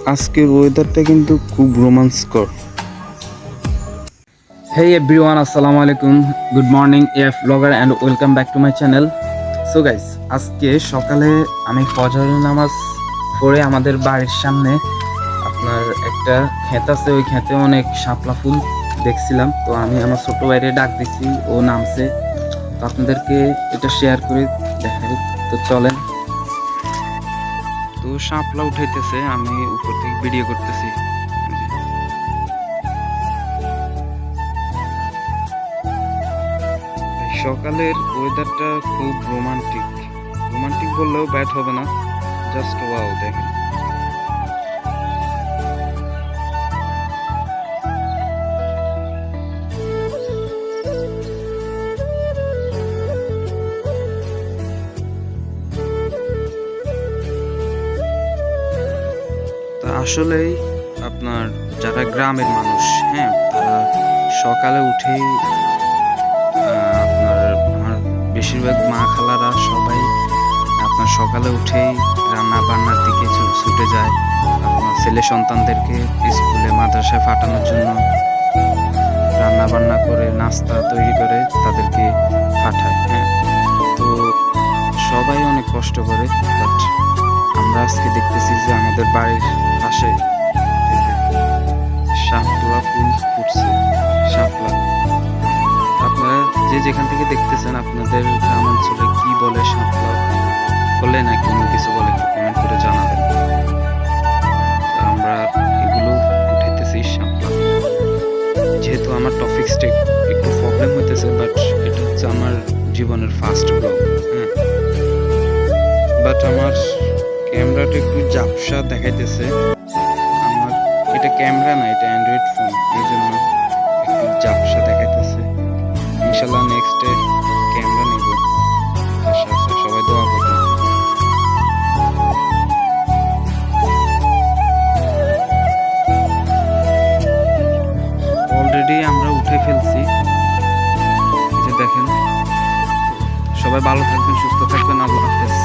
আজকের ওয়েদারটা কিন্তু খুব রোমাঞ্চকর। Hey everyone, assalamu alaikum. Good morning, AF vlogger, and welcome back to my channel. So guys, আজকে সকালে আমি ফজরের নামাজ পড়ে আমাদের বাড়ির সামনে আপনার একটা ক্ষেত আছে, ওই ক্ষেতে অনেক শাপলা ফুল দেখছিলাম। তো আমি আমার ছোট ভাইরে ডাক দিছি, ও নামছে। তো আপনাদেরকে এটা শেয়ার করে দেখাই। তো চলেন। তো শাপলা উঠাইতেছে, আমি উপর থেকে ভিডিও করতেছি। সকালের ওয়েদারটা খুব রোমান্টিক। রোমান্টিক বললেও ব্যাড হবে না, জাস্ট ওয়াও দেখেন। তা আসলেই আপনার যারা গ্রামের মানুষ, হ্যাঁ, তারা সকালে উঠেই আপনার আমার বেশিরভাগ মা খালারা সবাই আপনার সকালে উঠেই রান্না বান্নার দিকে ছুটে যায়। আপনার ছেলে সন্তানদেরকে স্কুলে মাদ্রাসায় পাঠানোর জন্য রান্না বান্না করে নাস্তা তৈরি করে তাদেরকে পাঠায়। হ্যাঁ, তো সবাই অনেক কষ্ট করে, বাট আমরা আজকে দেখতেছি যে আমাদের বাড়ির পাশে শাপলা ফুল ফুটছে। শাপলা আপনারা যে যেখান থেকে দেখতেছেন, আপনাদের গ্রাম অঞ্চলে কি বলে, শাপলা বলে নাকি অন্য কিছু বলে, একটু কমেন্ট করে জানাবেন। আমরা এগুলো উঠাইতেছি শাপলা। যেহেতু আমার টপিক্সটা একটু প্রবলেম হইতেছে, বাট এটা হচ্ছে আমার জীবনের ফার্স্ট ব্লগ। হ্যাঁ, বাট আমার ক্যামেরাটা একটু ঝাপসা দেখাইতেছে। আমার এটা ক্যামেরা না, এটা অ্যান্ড্রয়েড ফোন, এই জন্য একটু ঝাপসা দেখাইতেছে। ইনশাল্লাহ নেক্সটে ক্যামেরা নেব, আশা আছে। সবাই দোয়া করবেন। অলরেডি আমরা উঠে ফেলছি, এই যে দেখেন। সবাই ভালো থাকবেন, সুস্থ থাকবেন। আল্লাহ হাফেজ।